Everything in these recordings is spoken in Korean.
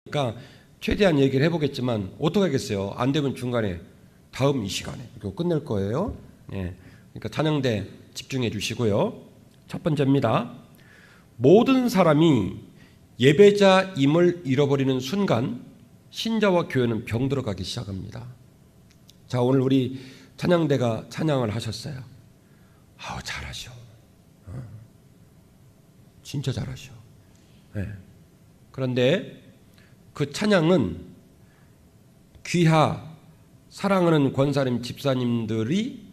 그러니까 최대한 얘기를 해보겠지만 어떻게 하겠어요? 안 되면 중간에 다음 이 시간에 이거 끝낼 거예요. 예. 그러니까 찬양대 집중해 주시고요. 첫 번째입니다. 모든 사람이 예배자임을 잃어버리는 순간 신자와 교회는 병들어가기 시작합니다. 자, 오늘 우리 찬양대가 찬양을 하셨어요. 아우, 잘하셔. 진짜 잘하셔. 네. 그런데 그 찬양은 귀하 사랑하는 권사님 집사님들이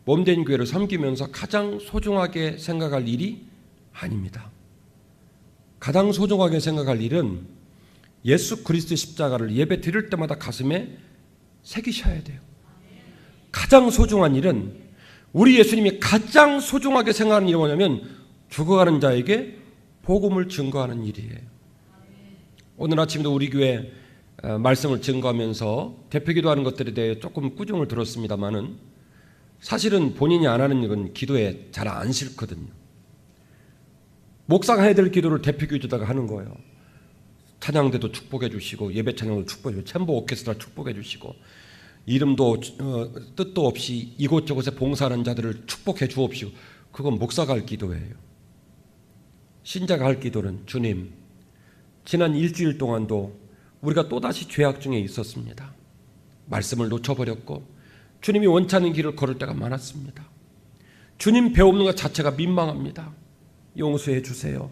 몸된 교회를 섬기면서 가장 소중하게 생각할 일이 아닙니다. 가장 소중하게 생각할 일은 예수 그리스도의 십자가를 예배 드릴 때마다 가슴에 새기셔야 돼요. 가장 소중한 일은 우리 예수님이 가장 소중하게 생각하는 일이 뭐냐면 죽어가는 자에게 복음을 증거하는 일이에요. 오늘 아침에도 우리 교회 말씀을 증거하면서 대표기도하는 것들에 대해 조금 꾸중을 들었습니다마는 사실은 본인이 안 하는 일은 기도에 잘 안 싫거든요. 목사가 해야 될 기도를 대표기도다가 하는 거예요. 찬양대도 축복해 주시고 예배 찬양도 축복해 주시고 챔버 오케스트라 축복해 주시고 이름도 뜻도 없이 이곳저곳에 봉사하는 자들을 축복해 주옵시고 그건 목사가 할 기도예요. 신자가 할 기도는 주님, 지난 일주일 동안도 우리가 또다시 죄악 중에 있었습니다. 말씀을 놓쳐버렸고 주님이 원치 않는 길을 걸을 때가 많았습니다. 주님 배우는 것 자체가 민망합니다. 용서해 주세요.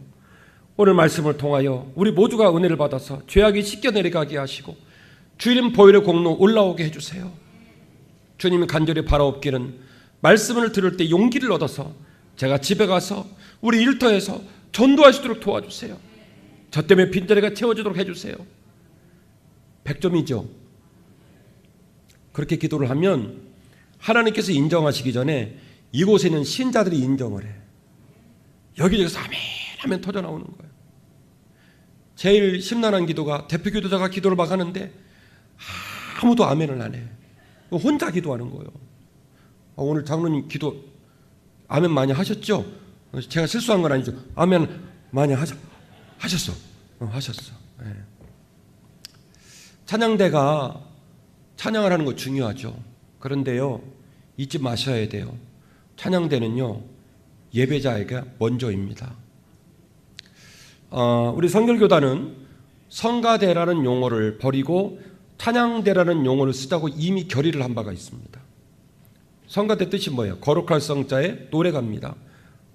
오늘 말씀을 통하여 우리 모두가 은혜를 받아서 죄악이 씻겨 내려가게 하시고 주님 보혈의 공로 올라오게 해주세요. 주님이 간절히 바라옵기는 말씀을 들을 때 용기를 얻어서 제가 집에 가서 우리 일터에서 전도할 수 있도록 도와주세요. 저 때문에 빈자리가 채워지도록 해주세요. 100점이죠. 그렇게 기도를 하면 하나님께서 인정하시기 전에 이곳에는 신자들이 인정을 해. 여기저기서 아멘 하면 터져나오는 거예요. 제일 심란한 기도가 대표 기도자가 기도를 막 하는데 아무도 아멘을 안 해. 혼자 기도하는 거예요. 오늘 장로님 기도 아멘 많이 하셨죠? 제가 실수한 건 아니죠. 아멘 많이 하셨어. 하셨어. 네. 찬양대가 찬양을 하는 거 중요하죠. 그런데요, 잊지 마셔야 돼요. 찬양대는요, 예배자에게 먼저입니다. 우리 선결교단은 성가대라는 용어를 버리고 찬양대라는 용어를 쓰자고 이미 결의를 한 바가 있습니다. 성가대 뜻이 뭐예요? 거룩할 성자에 노래가입니다.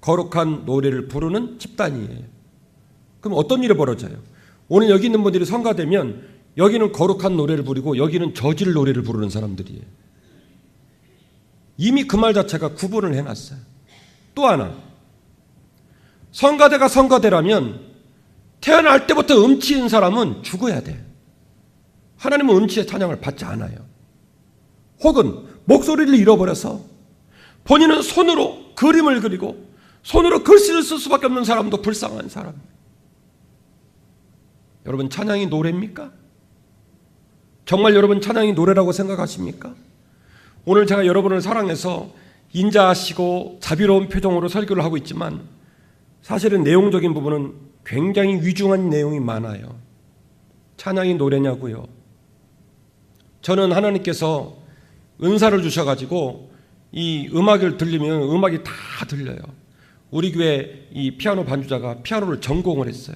거룩한 노래를 부르는 집단이에요. 그럼 어떤 일이 벌어져요? 오늘 여기 있는 분들이 성가되면 여기는 거룩한 노래를 부르고 여기는 저질 노래를 부르는 사람들이에요. 이미 그 말 자체가 구분을 해놨어요. 또 하나, 성가대가 성가대라면 태어날 때부터 음치인 사람은 죽어야 돼. 하나님은 음치의 찬양을 받지 않아요. 혹은 목소리를 잃어버려서 본인은 손으로 그림을 그리고 손으로 글씨를 쓸 수밖에 없는 사람도 불쌍한 사람이에요. 여러분, 찬양이 노래입니까? 정말 여러분 찬양이 노래라고 생각하십니까? 오늘 제가 여러분을 사랑해서 인자하시고 자비로운 표정으로 설교를 하고 있지만 사실은 내용적인 부분은 굉장히 위중한 내용이 많아요. 찬양이 노래냐고요. 저는 하나님께서 은사를 주셔가지고 이 음악을 들리면 음악이 다 들려요. 우리 교회 이 피아노 반주자가 피아노를 전공을 했어요.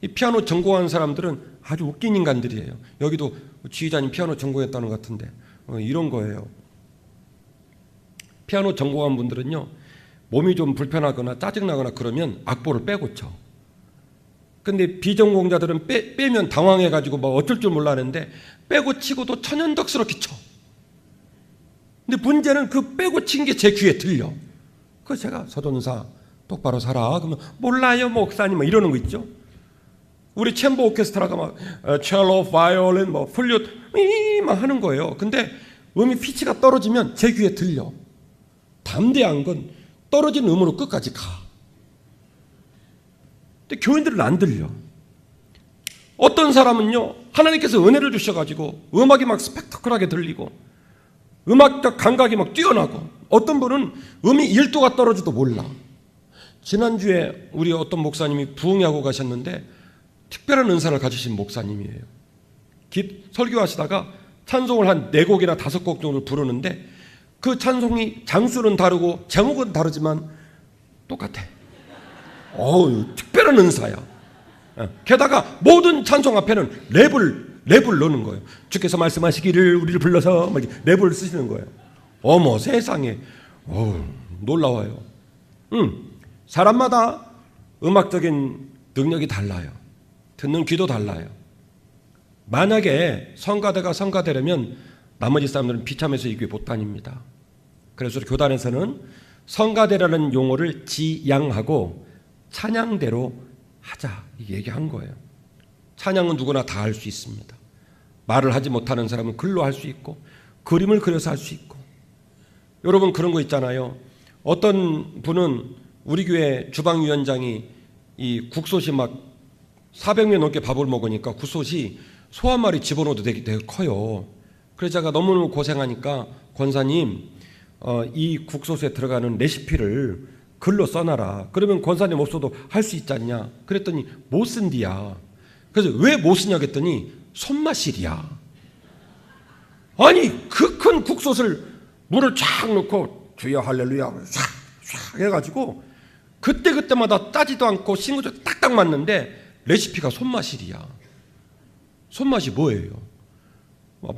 이 피아노 전공한 사람들은 아주 웃긴 인간들이에요. 여기도 지휘자님 피아노 전공했다는 것 같은데 이런 거예요. 피아노 전공한 분들은요, 몸이 좀 불편하거나 짜증나거나 그러면 악보를 빼고 쳐. 근데 비전공자들은 빼면 당황해가지고 막 어쩔 줄 몰라 하는데 빼고 치고도 천연덕스럽게 쳐. 근데 문제는 그 빼고 친 게 제 귀에 들려. 그래서 제가 서전사 똑바로 살아. 그러면 몰라요 목사님 뭐 이러는 거 있죠. 우리 챔버 오케스트라가 막 첼로, 바이올린, 뭐 플룻 막 하는 거예요. 근데 음이 피치가 떨어지면 제 귀에 들려. 담대한 건 떨어진 음으로 끝까지 가. 근데 교인들은 안 들려. 어떤 사람은요, 하나님께서 은혜를 주셔가지고 음악이 막 스펙타클하게 들리고 음악적 감각이 막 뛰어나고 어떤 분은 음이 1도가 떨어져도 몰라. 지난주에 우리 어떤 목사님이 부흥하고 가셨는데 특별한 은사를 가지신 목사님이에요. 설교하시다가 찬송을 한 4곡이나 5곡 정도를 부르는데 그 찬송이 장수는 다르고 제목은 다르지만 똑같아. 특별한 은사야. 게다가 모든 찬송 앞에는 랩을 넣는 거예요. 주께서 말씀하시기를 우리를 불러서 랩을 쓰시는 거예요. 어머 세상에, 놀라워요. 사람마다 음악적인 능력이 달라요. 듣는 귀도 달라요. 만약에 성가대가 성가되려면 나머지 사람들은 비참해서 이 교회 못 다닙니다. 그래서 교단에서는 성가대라는 용어를 지양하고 찬양대로 하자 얘기한 거예요. 찬양은 누구나 다 할 수 있습니다. 말을 하지 못하는 사람은 글로 할 수 있고 그림을 그려서 할 수 있고. 여러분 그런 거 있잖아요. 어떤 분은 우리 교회 주방위원장이 이 국솥이 막 400명 넘게 밥을 먹으니까 국솥이 소 한 마리 집어넣어도 되게 커요. 그래서 제가 너무너무 고생하니까 권사님 이 국솥에 들어가는 레시피를 글로 써놔라. 그러면 권사님 없어도 할 수 있지 않냐. 그랬더니 못 쓴디야. 그래서 왜 못 쓰냐 그랬더니 손맛일이야. 아니 그 큰 국솥을 물을 쫙 넣고 주여 할렐루야 쫙 해가지고 그때마다 따지도 않고 싱거도 딱딱 맞는데 레시피가 손맛일이야. 손맛이 뭐예요?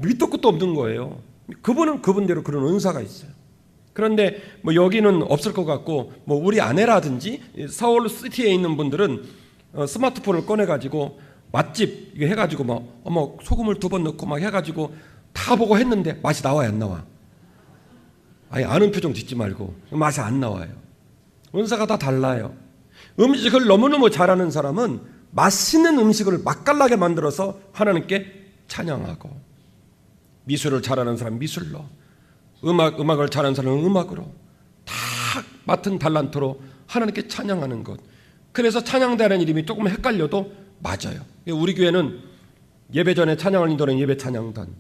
밑도 끝도 없는 거예요. 그분은 그분대로 그런 은사가 있어요. 그런데 여기는 없을 것 같고 우리 아내라든지 서울시티에 있는 분들은 스마트폰을 꺼내가지고 맛집 이거 해가지고 소금을 2번 넣고 막 해가지고 다 보고 했는데 맛이 나와요 안 나와? 아니 아는 표정 짓지 말고 맛이 안 나와요. 은사가 다 달라요. 음식을 너무너무 잘하는 사람은 맛있는 음식을 맛깔나게 만들어서 하나님께 찬양하고, 미술을 잘하는 사람 미술로, 음악을 잘하는 사람은 음악으로 다 맡은 달란트로 하나님께 찬양하는 것. 그래서 찬양대라는 이름이 조금 헷갈려도 맞아요. 우리 교회는 예배 전에 찬양을 인도하는 예배 찬양단,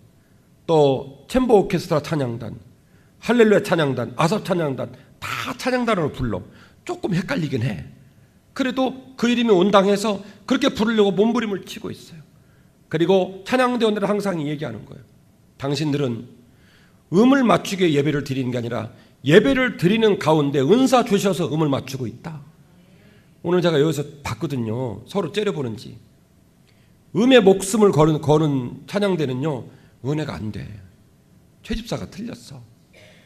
또 챔버 오케스트라 찬양단, 할렐루야 찬양단, 아삽 찬양단 다 찬양단으로 불러. 조금 헷갈리긴 해. 그래도 그 이름이 온당해서 그렇게 부르려고 몸부림을 치고 있어요. 그리고 찬양대원들은 항상 얘기하는 거예요. 당신들은 음을 맞추기 위해 예배를 드리는 게 아니라 예배를 드리는 가운데 은사 주셔서 음을 맞추고 있다. 오늘 제가 여기서 봤거든요. 서로 째려보는지. 음의 목숨을 거는 찬양대는요 은혜가 안 돼. 최집사가 틀렸어.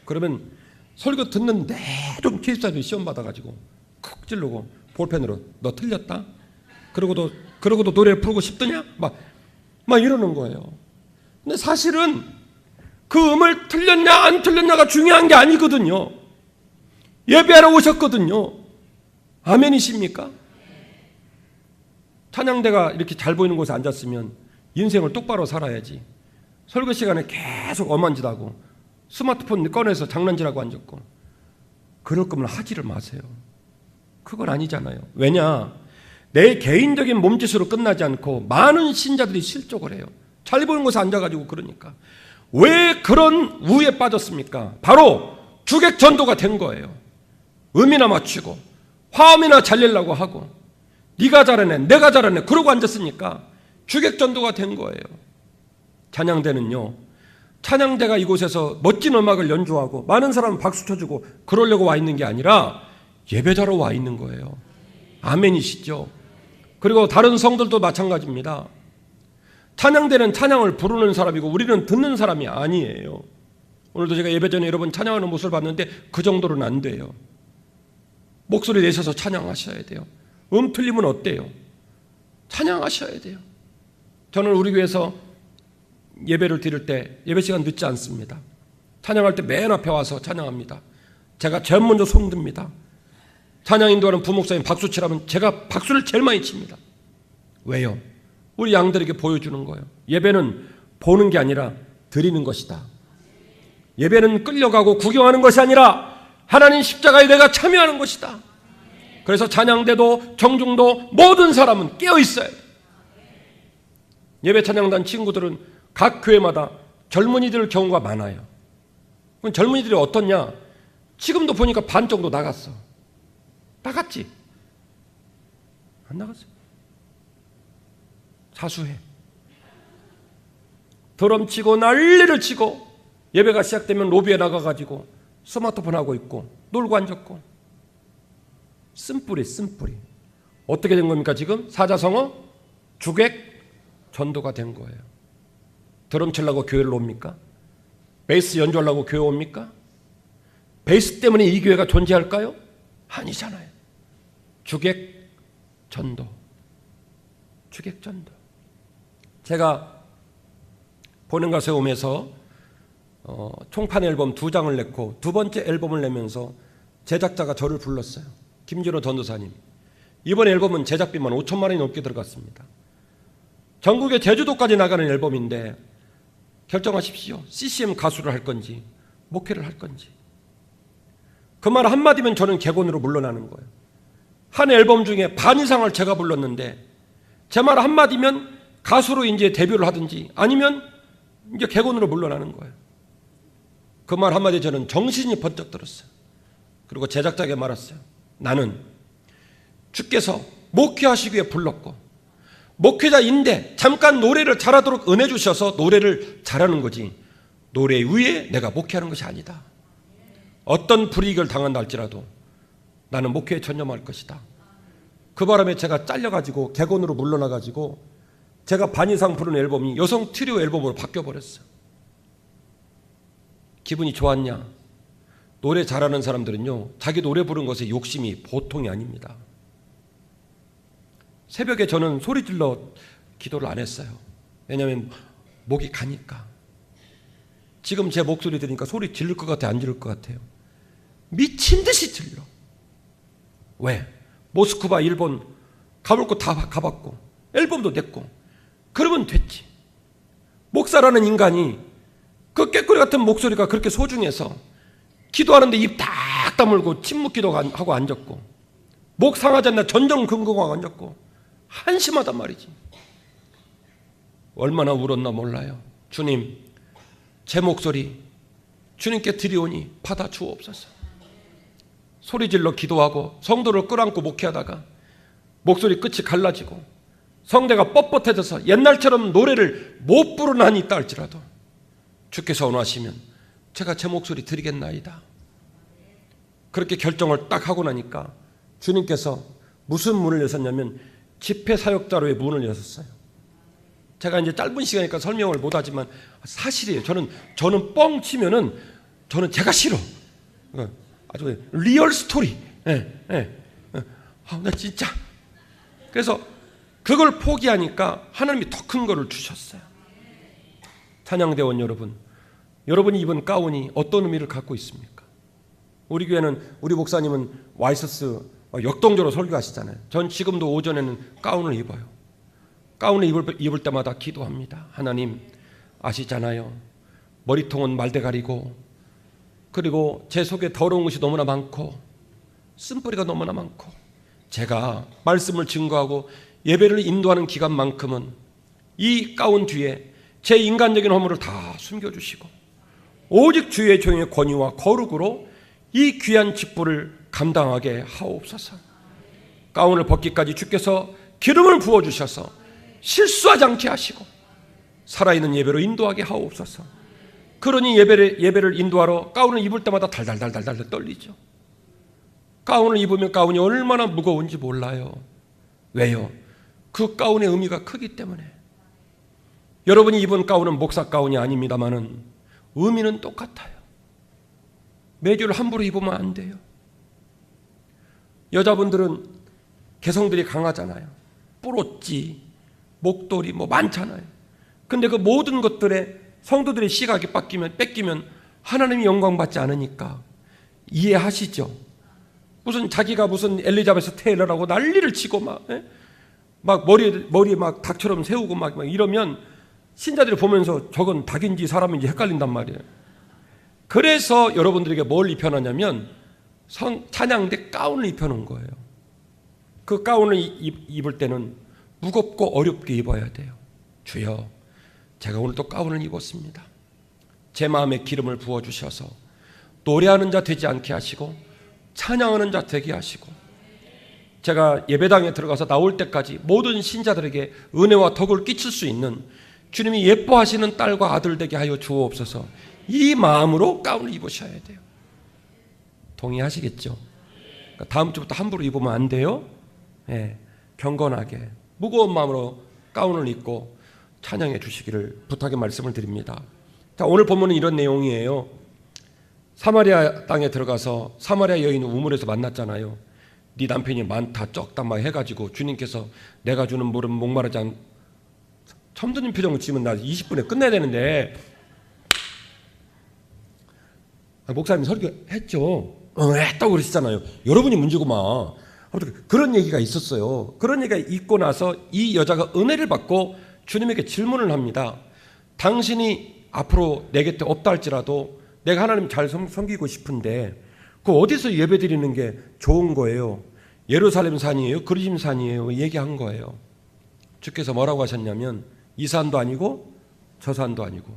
그러면 설교 듣는 내좀 최집사님이 시험 받아가지고 쿡 찌르고 볼펜으로 너 틀렸다? 그러고도 노래를 부르고 싶더냐? 막 이러는 거예요. 근데 사실은 그 음을 틀렸냐 안 틀렸냐가 중요한 게 아니거든요. 예배하러 오셨거든요. 아멘이십니까? 찬양대가 이렇게 잘 보이는 곳에 앉았으면 인생을 똑바로 살아야지. 설교 시간에 계속 엄한 짓 하고 스마트폰 꺼내서 장난질하고 앉았고 그럴 거면 하지를 마세요. 그건 아니잖아요. 왜냐? 내 개인적인 몸짓으로 끝나지 않고 많은 신자들이 실족을 해요. 잘 보이는 곳에 앉아가지고. 그러니까 왜 그런 우에 빠졌습니까? 바로 주객전도가 된 거예요. 음이나 맞추고 화음이나 잘 내려고 하고 네가 잘하네 내가 잘하네 그러고 앉았으니까 주객전도가 된 거예요. 찬양대는요, 찬양대가 이곳에서 멋진 음악을 연주하고 많은 사람 박수 쳐주고 그러려고 와 있는 게 아니라 예배자로 와 있는 거예요. 아멘이시죠? 그리고 다른 성들도 마찬가지입니다. 찬양대는 찬양을 부르는 사람이고 우리는 듣는 사람이 아니에요. 오늘도 제가 예배 전에 여러분 찬양하는 모습을 봤는데 그 정도로는 안 돼요. 목소리 내셔서 찬양하셔야 돼요. 틀리면 어때요? 찬양하셔야 돼요. 저는 우리 교회에서 예배를 드릴 때 예배 시간 늦지 않습니다. 찬양할 때 맨 앞에 와서 찬양합니다. 제가 제일 먼저 손듭니다. 찬양 인도하는 부목사님 박수 치라면 제가 박수를 제일 많이 칩니다. 왜요? 우리 양들에게 보여주는 거예요. 예배는 보는 게 아니라 드리는 것이다. 예배는 끌려가고 구경하는 것이 아니라 하나님 십자가에 내가 참여하는 것이다. 그래서 찬양대도 정중도 모든 사람은 깨어 있어야 돼. 예배 찬양단 친구들은 각 교회마다 젊은이들 경우가 많아요. 그럼 젊은이들이 어떻냐? 지금도 보니까 반 정도 나갔어. 나갔지? 안 나갔어요. 자수해. 드럼 치고 난리를 치고 예배가 시작되면 로비에 나가가지고 스마트폰 하고 있고 놀고 앉았고. 쓴뿌리. 어떻게 된 겁니까 지금? 사자성어 주객 전도가 된 거예요. 드럼 치려고 교회를 옵니까? 베이스 연주하려고 교회 옵니까? 베이스 때문에 이 교회가 존재할까요? 아니잖아요. 주객 전도. 제가 보는가 세움에서 총판 앨범 2장을 냈고 두 번째 앨범을 내면서 제작자가 저를 불렀어요. 김진호 전도사님. 이번 앨범은 제작비만 5천만 원이 넘게 들어갔습니다. 전국에 제주도까지 나가는 앨범인데 결정하십시오. CCM 가수를 할 건지 목회를 할 건지. 그 말 한마디면 저는 객원으로 물러나는 거예요. 한 앨범 중에 반 이상을 제가 불렀는데 제 말 한마디면 가수로 이제 데뷔를 하든지 아니면 이제 객원으로 물러나는 거예요. 그 말 한마디에 저는 정신이 번쩍 들었어요. 그리고 제작자에게 말했어요. 나는 주께서 목회하시기 위해 불렀고 목회자인데 잠깐 노래를 잘하도록 은혜 주셔서 노래를 잘하는 거지 노래 위에 내가 목회하는 것이 아니다. 어떤 불이익을 당한다 할지라도 나는 목회에 전념할 것이다. 그 바람에 제가 잘려가지고 객원으로 물러나가지고 제가 반 이상 부른 앨범이 여성 트리오 앨범으로 바뀌어버렸어요. 기분이 좋았냐? 노래 잘하는 사람들은요 자기 노래 부른 것에 욕심이 보통이 아닙니다. 새벽에 저는 소리 질러 기도를 안 했어요. 왜냐하면 목이 가니까. 지금 제 목소리 들으니까 소리 지를 것 같아요? 안 지를 것 같아요? 미친 듯이 질러. 왜? 모스크바, 일본 가볼 거 다 가봤고 앨범도 냈고 그러면 됐지. 목사라는 인간이 그 꾀꼬리 같은 목소리가 그렇게 소중해서 기도하는데 입 딱 다물고 침묵 기도하고 앉았고 목 상하지 않나 전전긍긍하고 앉았고 한심하단 말이지. 얼마나 울었나 몰라요. 주님, 제 목소리 주님께 드리오니 받아 주옵소서. 소리질러 기도하고 성도를 끌어안고 목회하다가 목소리 끝이 갈라지고 성대가 뻣뻣해져서 옛날처럼 노래를 못 부르는 한이 있다 할지라도 주께서 원하시면 제가 제 목소리 드리겠나이다. 그렇게 결정을 딱 하고 나니까 주님께서 무슨 문을 여셨냐면 집회 사역자로의 문을 여셨어요. 제가 이제 짧은 시간이니까 설명을 못하지만 사실이에요. 저는 뻥 치면은 저는 제가 싫어. 아주 리얼 스토리. 나 진짜. 그래서 그걸 포기하니까 하나님이 더 큰 거를 주셨어요. 찬양대원 여러분, 여러분이 입은 가운이 어떤 의미를 갖고 있습니까? 우리 교회는 우리 목사님은 와이셔츠 역동적으로 설교하시잖아요. 전 지금도 오전에는 가운을 입어요. 가운을 입을 때마다 기도합니다. 하나님 아시잖아요. 머리통은 말대가리고 그리고 제 속에 더러운 것이 너무나 많고 쓴뿌리가 너무나 많고 제가 말씀을 증거하고 예배를 인도하는 기간만큼은 이 가운 뒤에 제 인간적인 허물을 다 숨겨주시고 오직 주의 종의 권위와 거룩으로 이 귀한 직분을 감당하게 하옵소서. 가운을 벗기까지 주께서 기름을 부어주셔서 실수하지 않게 하시고 살아있는 예배로 인도하게 하옵소서. 그러니 예배를 인도하러 가운을 입을 때마다 달달달달달 떨리죠. 가운을 입으면 가운이 얼마나 무거운지 몰라요. 왜요? 그 가운의 의미가 크기 때문에. 여러분이 입은 가운은 목사 가운이 아닙니다만은 의미는 똑같아요. 매주를 함부로 입으면 안 돼요. 여자분들은 개성들이 강하잖아요. 뿔옷지, 목도리 뭐 많잖아요. 근데 그 모든 것들에 성도들의 시각이 뺏기면 하나님이 영광받지 않으니까 이해하시죠? 무슨 자기가 무슨 엘리자베스 테일러라고 난리를 치고 막 머리에 막 닭처럼 세우고 막 이러면 신자들이 보면서 저건 닭인지 사람인지 헷갈린단 말이에요. 그래서 여러분들에게 뭘 입혀놨냐면 찬양대 가운을 입혀놓은 거예요. 그 가운을 입을 때는 무겁고 어렵게 입어야 돼요. 주여, 제가 오늘 또 가운을 입었습니다. 제 마음에 기름을 부어주셔서 노래하는 자 되지 않게 하시고 찬양하는 자 되게 하시고 제가 예배당에 들어가서 나올 때까지 모든 신자들에게 은혜와 덕을 끼칠 수 있는 주님이 예뻐하시는 딸과 아들 되게 하여 주옵소서. 이 마음으로 가운을 입으셔야 돼요. 동의하시겠죠? 그러니까 다음 주부터 함부로 입으면 안 돼요. 예, 경건하게 무거운 마음으로 가운을 입고 찬양해 주시기를 부탁의 말씀을 드립니다. 자, 오늘 본문은 이런 내용이에요. 사마리아 땅에 들어가서 사마리아 여인은 우물에서 만났잖아요. 네 남편이 많다 적다 막 해가지고 주님께서 내가 주는 물은 목마르지 않. 처음 듣는 표정을 지으면 나 20분에 끝내야 되는데. 목사님 설교했죠. 했다고 그러시잖아요. 여러분이 문제구만. 아무튼 그런 얘기가 있었어요. 그런 얘기가 있고 나서 이 여자가 은혜를 받고 주님에게 질문을 합니다. 당신이 앞으로 내 곁에 없다 할지라도 내가 하나님 잘 섬기고 싶은데 그 어디서 예배 드리는 게 좋은 거예요? 예루살렘 산이에요? 그리심 산이에요? 얘기한 거예요. 주께서 뭐라고 하셨냐면 이 산도 아니고 저 산도 아니고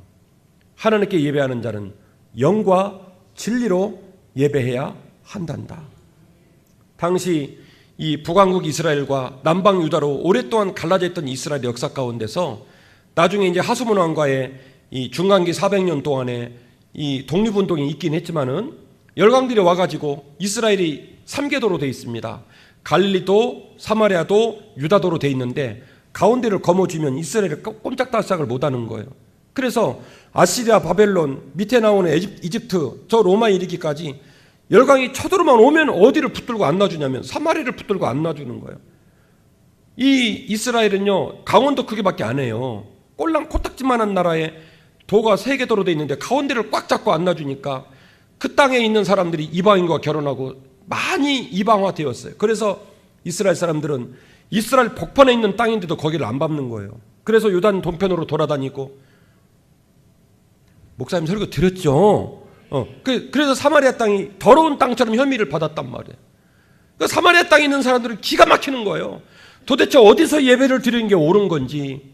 하나님께 예배하는 자는 영과 진리로 예배해야 한단다. 당시 이 북왕국 이스라엘과 남방 유다로 오랫동안 갈라져 있던 이스라엘 역사 가운데서 나중에 이제 하수문 왕과의 이 중간기 400년 동안에 이 독립운동이 있긴 했지만은 열강들이 와가지고 이스라엘이 3계도로 되어 있습니다. 갈릴리도 사마리아도 유다도로 되어 있는데 가운데를 거머쥐면 이스라엘이 꼼짝달싹을 못하는 거예요. 그래서 아시리아, 바벨론, 밑에 나오는 이집트, 저 로마에 이르기까지 열강이 쳐들어만 오면 어디를 붙들고 안 놔주냐면 사마리아를 붙들고 안 놔주는 거예요. 이 이스라엘은요 강원도 크기밖에 안 해요. 꼴랑 코딱지만한 나라에 도가 3개도로 되어 있는데 가운데를 꽉 잡고 안 놔주니까 그 땅에 있는 사람들이 이방인과 결혼하고 많이 이방화되었어요. 그래서 이스라엘 사람들은 이스라엘 복판에 있는 땅인데도 거기를 안 밟는 거예요. 그래서 요단 동편으로 돌아다니고 목사님 설교 드렸죠. 그래서 사마리아 땅이 더러운 땅처럼 혐의를 받았단 말이에요. 그러니까 사마리아 땅에 있는 사람들은 기가 막히는 거예요. 도대체 어디서 예배를 드리는 게 옳은 건지,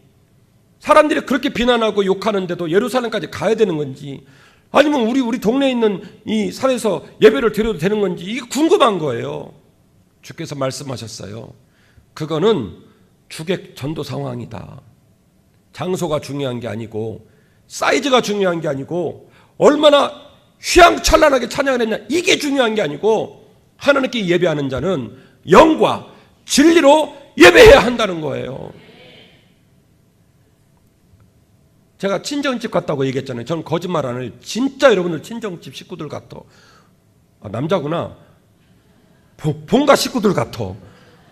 사람들이 그렇게 비난하고 욕하는데도 예루살렘까지 가야 되는 건지, 아니면 우리 동네에 있는 이 산에서 예배를 드려도 되는 건지, 이게 궁금한 거예요. 주께서 말씀하셨어요. 그거는 주객 전도 상황이다. 장소가 중요한 게 아니고 사이즈가 중요한 게 아니고 얼마나 휘황찬란하게 찬양을 했냐, 이게 중요한 게 아니고 하나님께 예배하는 자는 영과 진리로 예배해야 한다는 거예요. 제가 친정집 갔다고 얘기했잖아요. 저는 거짓말 안 해요. 진짜 여러분들 친정집 식구들 같아. 남자구나. 본가 식구들 같아.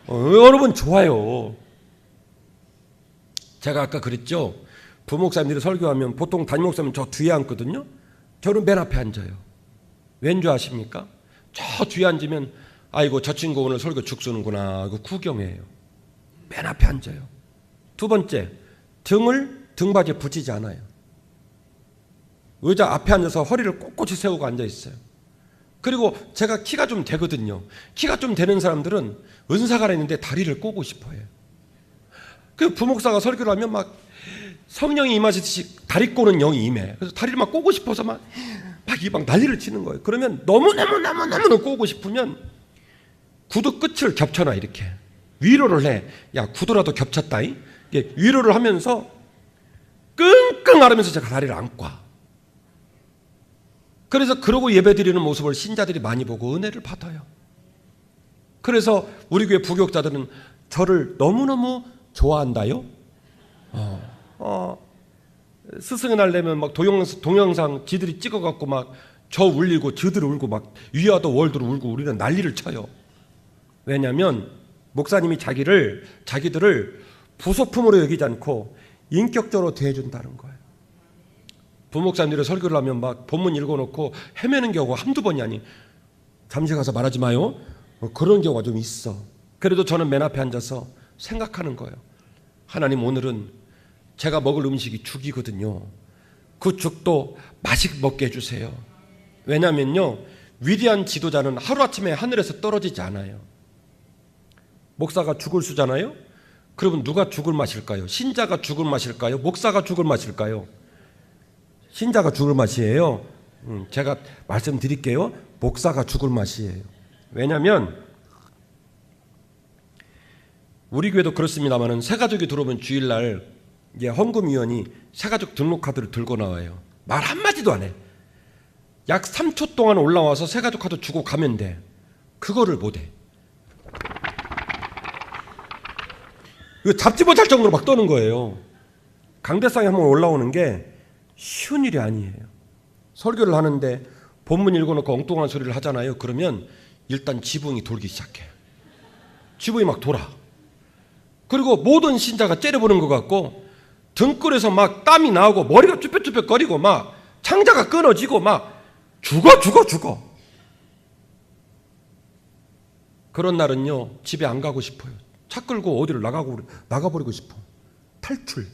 여러분 좋아요. 제가 아까 그랬죠. 부목사님들이 설교하면 보통 담임목사님 저 뒤에 앉거든요. 저는 맨 앞에 앉아요. 왠 줄 아십니까? 저 뒤에 앉으면 아이고 저 친구 오늘 설교 죽쓰는구나 이거 구경해요. 맨 앞에 앉아요. 두 번째, 등을 등받이에 붙이지 않아요. 의자 앞에 앉아서 허리를 꼿꼿이 세우고 앉아 있어요. 그리고 제가 키가 좀 되거든요. 키가 좀 되는 사람들은 은사가 있는데 다리를 꼬고 싶어해요. 그 부목사가 설교를 하면 막 성령이 임하시듯이 다리 꼬는 영이 임해. 그래서 다리를 막 꼬고 싶어서 막 난리를 치는 거예요. 그러면 너무너무 꼬고 싶으면 구두 끝을 겹쳐놔. 이렇게 위로를 해. 야 구두라도 겹쳤다. 위로를 하면서 끙끙 앓으면서 제가 다리를 안 꽈. 그래서 그러고 예배드리는 모습을 신자들이 많이 보고 은혜를 받아요. 그래서 우리 교회 부교육자들은 저를 너무너무 좋아한다요. 스승의 날 되면 막 동영상 지들이 찍어갖고 막 저 울리고 저들 울고 막 위아더 월드로 울고 우리는 난리를 쳐요. 왜냐하면 목사님이 자기들을 부속품으로 여기지 않고 인격적으로 대해준다는 거예요. 부목사님들이 설교를 하면 막 본문 읽어놓고 헤매는 경우가 한두 번이 아니. 잠시 가서 말하지 마요. 그런 경우가 좀 있어. 그래도 저는 맨 앞에 앉아서 생각하는 거예요. 하나님 오늘은 제가 먹을 음식이 죽이거든요. 그 죽도 맛있게 먹게 해주세요. 왜냐면요 위대한 지도자는 하루아침에 하늘에서 떨어지지 않아요. 목사가 죽을 수잖아요. 그러면 누가 죽을 맛일까요? 신자가 죽을 맛일까요? 목사가 죽을 맛일까요? 신자가 죽을 맛이에요. 제가 말씀드릴게요. 목사가 죽을 맛이에요. 왜냐하면 우리 교회도 그렇습니다만은 새가족이 들어오면 주일날 이제 헌금위원이 새가족 등록 카드를 들고 나와요. 말 한마디도 안 해. 약 3초 동안 올라와서 새가족 카드 주고 가면 돼. 그거를 못해. 이거 잡지 못할 정도로 막 떠는 거예요. 강대상에 한번 올라오는 게 쉬운 일이 아니에요. 설교를 하는데 본문 읽어놓고 엉뚱한 소리를 하잖아요. 그러면 일단 지붕이 돌기 시작해. 지붕이 막 돌아. 그리고 모든 신자가 째려보는 것 같고 등골에서 막 땀이 나오고 머리가 쭈뼛쭈뼛거리고 막 창자가 끊어지고 막 죽어. 그런 날은요, 집에 안 가고 싶어요. 차 끌고 어디를 나가버리고 싶어. 탈출.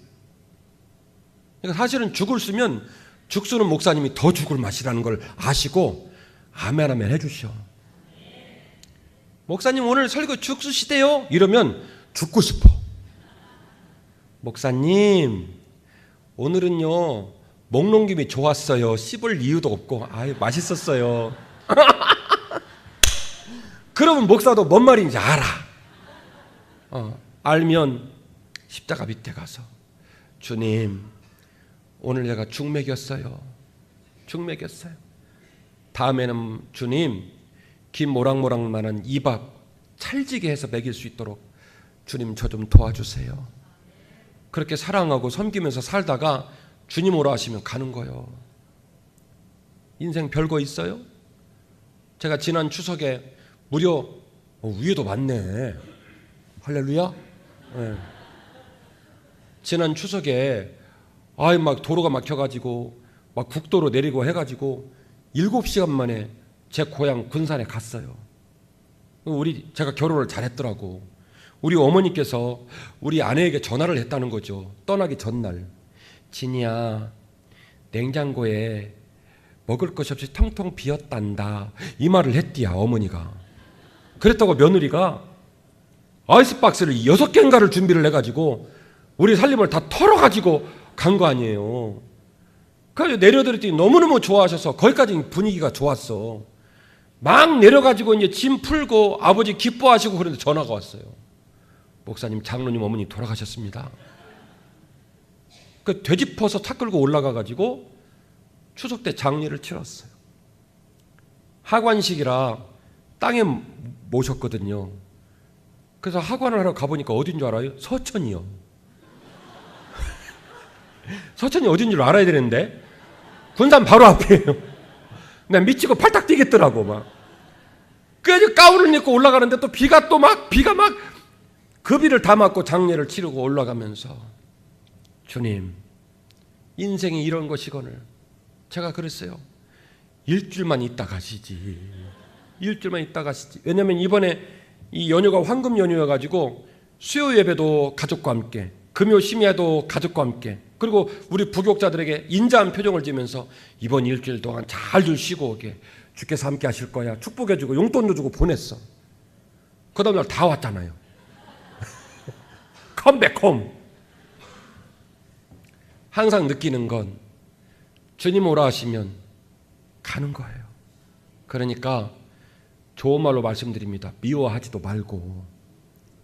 그러니까 사실은 죽을 쓰면 죽 쓰는 목사님이 더 죽을 맛이라는 걸 아시고 아멘 해주셔. 목사님 오늘 설교 죽 쓰시대요? 이러면 죽고 싶어. 목사님 오늘은요 목넘김이 좋았어요. 씹을 이유도 없고 아유 맛있었어요. 그러면 목사도 뭔 말인지 알아. 알면 십자가 밑에 가서 주님 오늘 내가 죽 먹였어요. 다음에는 주님 김 모락모락만한 이 밥 찰지게 해서 먹일 수 있도록 주님 저 좀 도와주세요. 그렇게 사랑하고 섬기면서 살다가 주님 오라 하시면 가는 거예요. 인생 별거 있어요? 제가 지난 추석에 무려 위에도 많네. 할렐루야. 네. 지난 추석에 막 도로가 막혀가지고 막 국도로 내리고 해가지고 7시간 만에 제 고향 군산에 갔어요. 제가 결혼을 잘했더라고. 우리 어머니께서 우리 아내에게 전화를 했다는 거죠. 떠나기 전날. 진이야 냉장고에 먹을 것이 없이 텅텅 비었단다. 이 말을 했디야 어머니가. 그랬다고 며느리가 아이스박스를 6개인가를 준비를 해가지고 우리 살림을 다 털어가지고 간 거 아니에요. 그래서 내려드렸더니 너무너무 좋아하셔서 거기까지 분위기가 좋았어. 막 내려가지고 이제 짐 풀고 아버지 기뻐하시고 그런데 전화가 왔어요. 목사님 장로님 어머니 돌아가셨습니다. 그 되짚어서 차 끌고 올라가가지고 추석 때 장례를 치렀어요. 하관식이라 땅에 모셨거든요. 그래서 하관을 하러 가보니까 어딘 줄 알아요? 서천이요. 서천이 어딘 줄 알아야 되는데 군산 바로 앞이에요. 난 미치고 팔딱 뛰겠더라고 막. 그래서 가운을 입고 올라가는데 또 비가 막 그 비를 다 맞고 장례를 치르고 올라가면서 주님 인생이 이런 것이거늘 제가 그랬어요. 일주일만 있다 가시지. 왜냐하면 이번에 이 연휴가 황금 연휴여가지고 수요 예배도 가족과 함께 금요 심야도 가족과 함께 그리고 우리 부교육자들에게 인자한 표정을 지면서 이번 일주일 동안 잘 좀 쉬고 오게 주께서 함께 하실 거야 축복해주고 용돈도 주고 보냈어. 그 다음날 다 왔잖아요. 컴백홈. 항상 느끼는 건 주님 오라 하시면 가는 거예요. 그러니까 좋은 말로 말씀드립니다. 미워하지도 말고.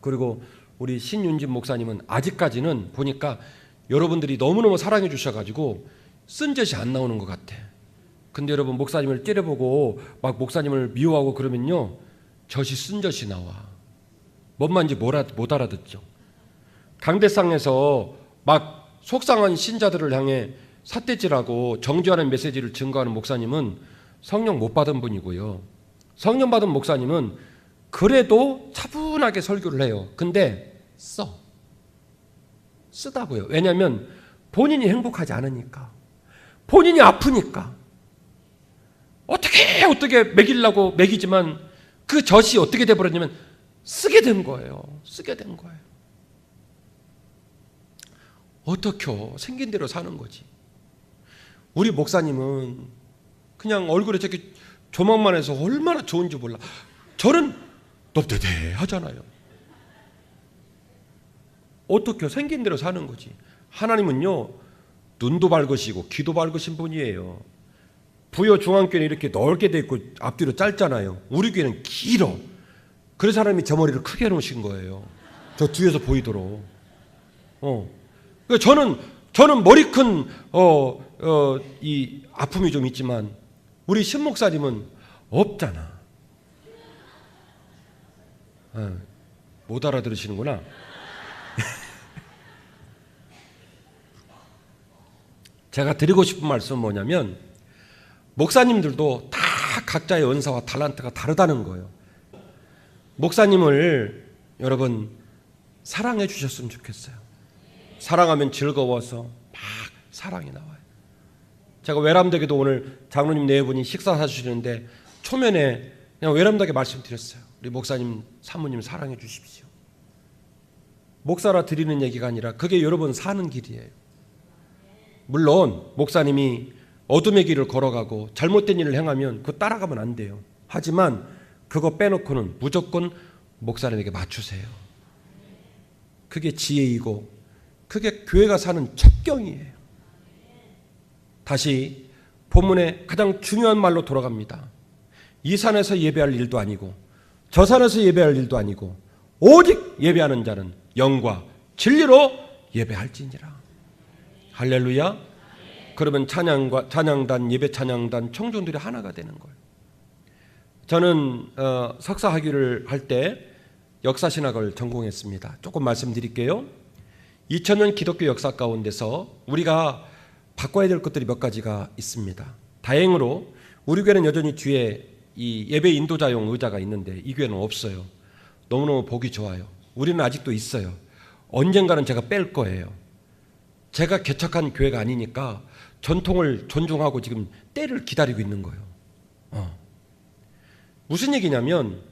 그리고 우리 신윤진 목사님은 아직까지는 보니까 여러분들이 너무너무 사랑해 주셔가지고 쓴젖이 안 나오는 것 같아. 근데 여러분 목사님을 째려보고 막 목사님을 미워하고 그러면요 젖이 쓴젖이 나와. 뭔 말인지 못 알아듣죠. 강대상에서 막 속상한 신자들을 향해 삿대질하고 정죄하는 메시지를 증거하는 목사님은 성령 못 받은 분이고요. 성령 받은 목사님은 그래도 차분하게 설교를 해요. 근데 쓰다고요. 왜냐하면 본인이 행복하지 않으니까. 본인이 아프니까. 어떻게 먹이려고 먹이지만 그 젖이 어떻게 돼버렸냐면 쓰게 된 거예요. 어떻게 생긴 대로 사는 거지. 우리 목사님은 그냥 얼굴에 저렇게 조망만 해서 얼마나 좋은지 몰라. 저는 넙대대 하잖아요. 어떻게 생긴 대로 사는 거지. 하나님은요 눈도 밝으시고 귀도 밝으신 분이에요. 부여 중앙교회는 이렇게 넓게 돼 있고 앞뒤로 짧잖아요. 우리 교회는 길어. 그래서 하나님이 저 머리를 크게 해놓으신 거예요. 저 뒤에서 보이도록. 그러니까 저는 머리 큰 이 아픔이 좀 있지만 우리 신 목사님은 없잖아. 못 알아들으시는구나. 제가 드리고 싶은 말씀은 뭐냐면 목사님들도 다 각자의 은사와 탤런트가 다르다는 거예요. 목사님을 여러분 사랑해 주셨으면 좋겠어요. 사랑하면 즐거워서 막 사랑이 나와요. 제가 외람되게도 오늘 장로님 네 분이 식사 사주시는데 초면에 그냥 외람되게 말씀드렸어요. 우리 목사님 사모님 사랑해 주십시오. 목사라 드리는 얘기가 아니라 그게 여러분 사는 길이에요. 물론 목사님이 어둠의 길을 걸어가고 잘못된 일을 행하면 그거 따라가면 안 돼요. 하지만 그거 빼놓고는 무조건 목사님에게 맞추세요. 그게 지혜이고 그게 교회가 사는 첩경이에요. 다시 본문의 가장 중요한 말로 돌아갑니다. 이 산에서 예배할 일도 아니고 저 산에서 예배할 일도 아니고 오직 예배하는 자는 영과 진리로 예배할지니라. 할렐루야. 그러면 찬양단, 예배 찬양단, 청중들이 하나가 되는 거예요. 저는 석사 학위를 할 때 역사신학을 전공했습니다. 조금 말씀드릴게요. 2000년 기독교 역사 가운데서 우리가 바꿔야 될 것들이 몇 가지가 있습니다. 다행으로 우리 교회는 여전히 뒤에 이 예배 인도자용 의자가 있는데 이 교회는 없어요. 너무너무 보기 좋아요. 우리는 아직도 있어요. 언젠가는 제가 뺄 거예요. 제가 개척한 교회가 아니니까 전통을 존중하고 지금 때를 기다리고 있는 거예요. 무슨 얘기냐면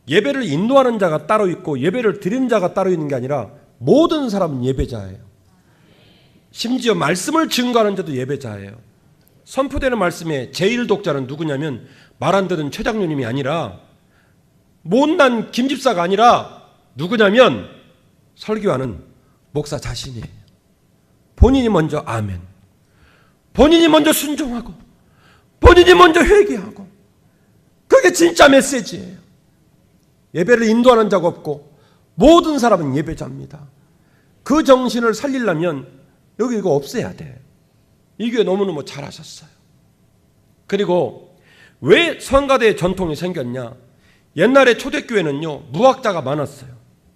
예배를 인도하는 자가 따로 있고 예배를 드리는 자가 따로 있는 게 아니라 모든 사람은 예배자예요. 심지어 말씀을 증거하는 자도 예배자예요. 선포되는 말씀의 제일 독자는 누구냐면 말 안 듣는 최 장로님이 아니라 못난 김 집사가 아니라 누구냐면 설교하는 목사 자신이에요. 본인이 먼저 아멘, 본인이 먼저 순종하고 본인이 먼저 회개하고 그게 진짜 메시지예요. 예배를 인도하는 자가 없고 모든 사람은 예배자입니다. 그 정신을 살리려면 여기 이거 없애야 돼. 이 교회 너무너무 잘하셨어요. 그리고 왜 성가대의 전통이 생겼냐? 옛날에 초대교회는요 무학자가 많았어요.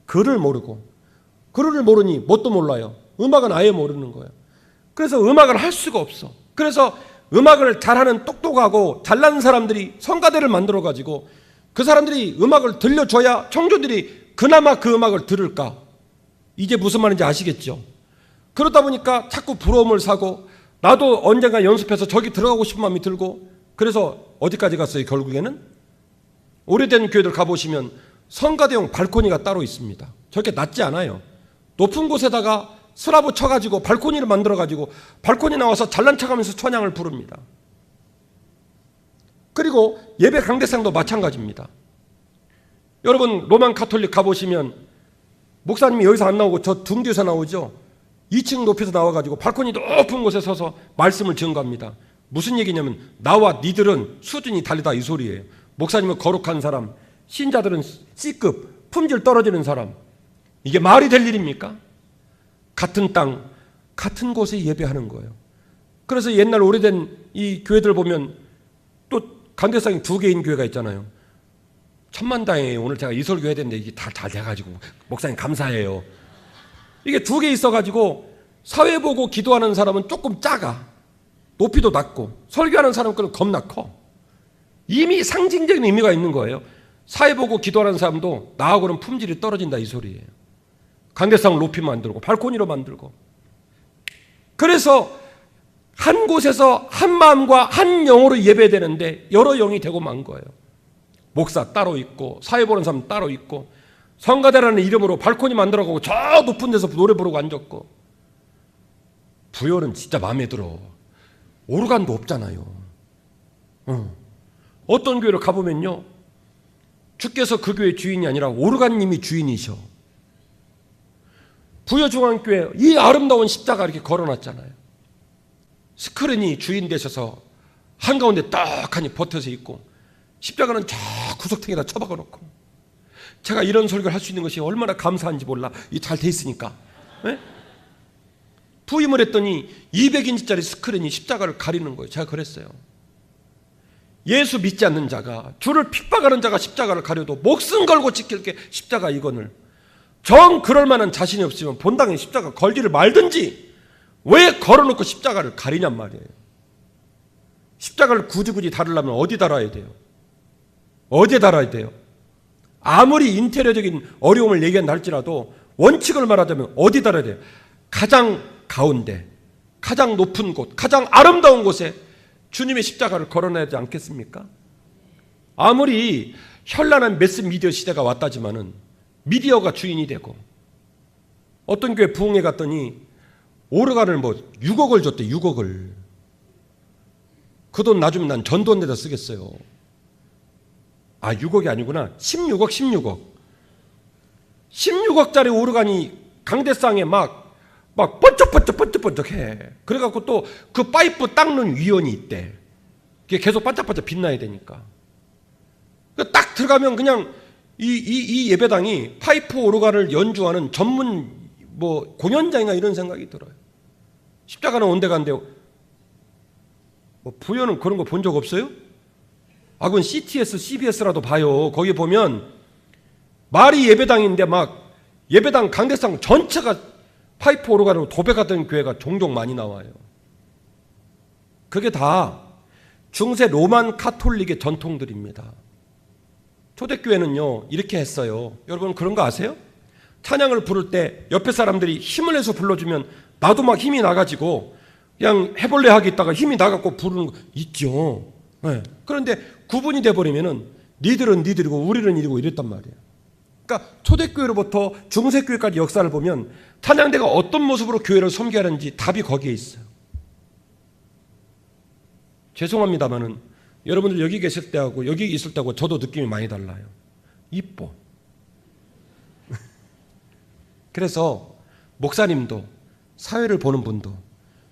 글을 모르고, 글을 모르니 뭣도 몰라요. 음악은 아예 모르는 거예요. 그래서 음악을 할 수가 없어. 그래서 음악을 잘하는 똑똑하고 잘난 사람들이 성가대를 만들어가지고 그 사람들이 음악을 들려줘야 청중들이 그나마 그 음악을 들을까. 이제 무슨 말인지 아시겠죠? 그러다 보니까 자꾸 부러움을 사고 나도 언젠가 연습해서 저기 들어가고 싶은 마음이 들고, 그래서 어디까지 갔어요? 결국에는 오래된 교회들 가보시면 성가대용 발코니가 따로 있습니다. 저렇게 낮지 않아요. 높은 곳에다가 스라브 쳐가지고 발코니를 만들어가지고 발코니 나와서 잘난 척하면서 찬양을 부릅니다. 그리고 예배 강대상도 마찬가지입니다. 여러분 로만 가톨릭 가보시면 목사님이 여기서 안 나오고 저 등 뒤에서 나오죠. 2층 높이에서 나와가지고 발코니 높은 곳에 서서 말씀을 증거합니다. 무슨 얘기냐면 나와 니들은 수준이 다르다 이 소리예요. 목사님은 거룩한 사람, 신자들은 C급, 품질 떨어지는 사람. 이게 말이 될 일입니까? 같은 땅, 같은 곳에 예배하는 거예요. 그래서 옛날 오래된 이 교회들 보면 또 강대상이 2개인 교회가 있잖아요. 천만다행이에요. 오늘 제가 이설교 해야 되는데 이게 다 잘 돼가지고 목사님 감사해요. 이게 2개 있어가지고 사회 보고 기도하는 사람은 조금 작아. 높이도 낮고 설교하는 사람 거는 겁나 커. 이미 상징적인 의미가 있는 거예요. 사회 보고 기도하는 사람도 나하고는 품질이 떨어진다 이 소리예요. 강대상을 높이 만들고 발코니로 만들고. 그래서 한 곳에서 한 마음과 한 영으로 예배되는데 여러 영이 되고 만 거예요. 목사 따로 있고 사회 보는 사람 따로 있고 성가대라는 이름으로 발코니 만들어가고 저 높은 데서 노래 부르고 앉았고. 부여는 진짜 마음에 들어. 오르간도 없잖아요. 어떤 교회를 가보면요 주께서 그 교회 주인이 아니라 오르간님이 주인이셔. 부여중앙교회 이 아름다운 십자가 이렇게 걸어놨잖아요. 스크린이 주인 되셔서 한가운데 떡하니 버텨서 있고 십자가는 저 구석탱이에다 처박아 놓고 제가 이런 설교를 할 수 있는 것이 얼마나 감사한지 몰라. 이 잘 돼 있으니까. 네? 부임을 했더니 200인치짜리 스크린이 십자가를 가리는 거예요. 제가 그랬어요. 예수 믿지 않는 자가, 주를 핍박하는 자가 십자가를 가려도 목숨 걸고 지킬 게 십자가 이건을, 정 그럴 만한 자신이 없으면 본당에 십자가 걸지를 말든지 왜 걸어놓고 십자가를 가리냔 말이에요. 십자가를 굳이 다루려면 어디 달아야 돼요? 어디에 달아야 돼요? 아무리 인테리어적인 어려움을 얘기한다 할지라도 원칙을 말하자면 어디 달아야 돼요? 가장 가운데, 가장 높은 곳, 가장 아름다운 곳에 주님의 십자가를 걸어놔야 되지 않겠습니까? 아무리 현란한 매스미디어 시대가 왔다지만은 미디어가 주인이 되고, 어떤 교회 부흥회 갔더니 오르간을 6억을 줬대. 6억을. 그 돈 놔주면 난 전도원에다 쓰겠어요. 6억이 아니구나. 16억 16억짜리 오르간이 강대상에 막 번쩍해. 그래갖고 또 그 파이프 닦는 위원이 있대. 그게 계속 반짝반짝 빛나야 되니까. 딱 들어가면 그냥 이 예배당이 파이프 오르간을 연주하는 전문 공연장인가 이런 생각이 들어요. 십자가는 온데간데 부여는 그런 거 본 적 없어요? 그건 CTS, CBS라도 봐요. 거기 보면 말이 예배당인데 막 예배당 강대상 전체가 파이프 오르간으로 도배가 된 교회가 종종 많이 나와요. 그게 다 중세 로만 카톨릭의 전통들입니다. 초대교회는요 이렇게 했어요. 여러분 그런 거 아세요? 찬양을 부를 때 옆에 사람들이 힘을 내서 불러주면 나도 막 힘이 나가지고 그냥 해볼래 하기 있다가 힘이 나갖고 부르는 거 있죠. 네. 그런데 구분이 돼버리면은 니들은 니들이고 우리는 이리고 이랬단 말이에요. 그러니까 초대교회로부터 중세교회까지 역사를 보면 찬양대가 어떤 모습으로 교회를 섬겨야 하는지 답이 거기에 있어요. 죄송합니다만은 여러분들 여기 계실 때하고 여기 있을 때하고 저도 느낌이 많이 달라요. 이뻐. 그래서 목사님도 사회를 보는 분도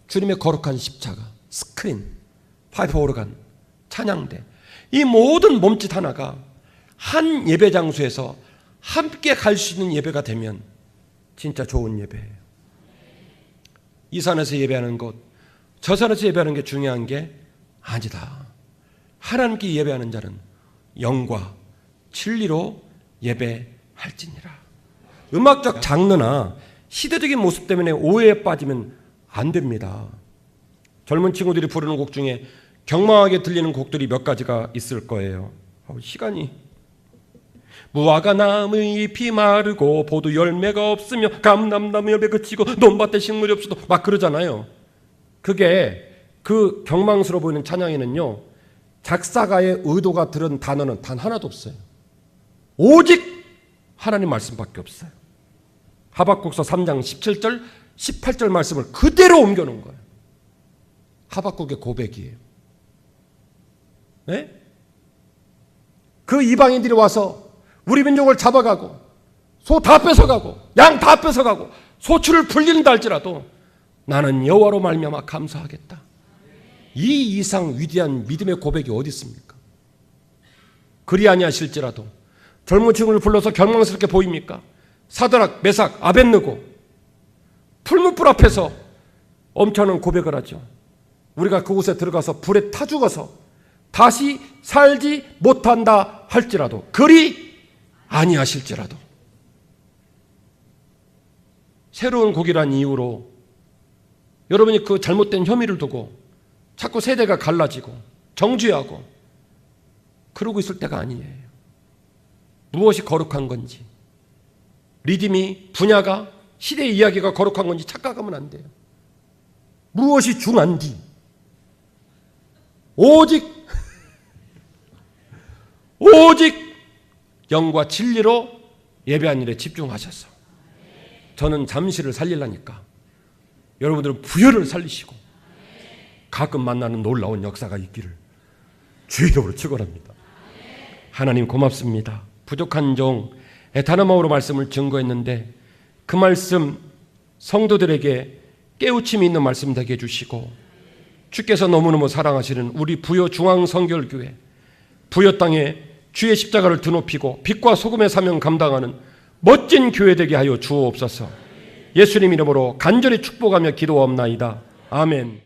주님의 거룩한 십자가, 스크린, 파이프 오르간, 찬양대, 이 모든 몸짓 하나가 한 예배 장소에서 함께 갈 수 있는 예배가 되면 진짜 좋은 예배예요. 이 산에서 예배하는 것, 저 산에서 예배하는 게 중요한 게 아니다. 하나님께 예배하는 자는 영과 진리로 예배할지니라. 음악적 장르나 시대적인 모습 때문에 오해에 빠지면 안 됩니다. 젊은 친구들이 부르는 곡 중에 경망하게 들리는 곡들이 몇 가지가 있을 거예요. 시간이. 무화과 나무의 잎이 마르고 보도 열매가 없으며 감람나무 열매 그치고 논밭에 식물이 없어도 막 그러잖아요. 그게 그 경망스러워 보이는 찬양에는요 작사가의 의도가 들은 단어는 단 하나도 없어요. 오직 하나님 말씀밖에 없어요. 하박국서 3장 17절 18절 말씀을 그대로 옮겨놓은 거예요. 하박국의 고백이에요. 네? 그 이방인들이 와서 우리 민족을 잡아가고 소 다 뺏어가고 양 다 뺏어가고 소출을 불린다 할지라도 나는 여호와로 말미암아 감사하겠다. 이 이상 위대한 믿음의 고백이 어디 있습니까? 그리 아니하실지라도 젊은 친구를 불러서 경망스럽게 보입니까? 사드락, 메삭, 아벳느고 풀무불 앞에서 엄청난 고백을 하죠. 우리가 그곳에 들어가서 불에 타 죽어서 다시 살지 못한다 할지라도 그리 아니하실지라도. 새로운 곡이란 이유로 여러분이 그 잘못된 혐의를 두고 자꾸 세대가 갈라지고 정죄하고 그러고 있을 때가 아니에요. 무엇이 거룩한 건지, 리듬이, 분야가, 시대 이야기가 거룩한 건지 착각하면 안 돼요. 무엇이 중한디 오직 영과 진리로 예배한 일에 집중하셔서 저는 잠시를 살리려니까 여러분들은 부여를 살리시고 가끔 만나는 놀라운 역사가 있기를 주의 이름으로 축원합니다. 하나님 고맙습니다. 부족한 종 애타노마우로 말씀을 증거했는데 그 말씀 성도들에게 깨우침이 있는 말씀 되게 해주시고 주께서 너무너무 사랑하시는 우리 부여 중앙성결교회 부여 땅에 주의 십자가를 드높이고 빛과 소금의 사명 감당하는 멋진 교회 되게 하여 주옵소서. 예수님 이름으로 간절히 축복하며 기도하옵나이다. 아멘.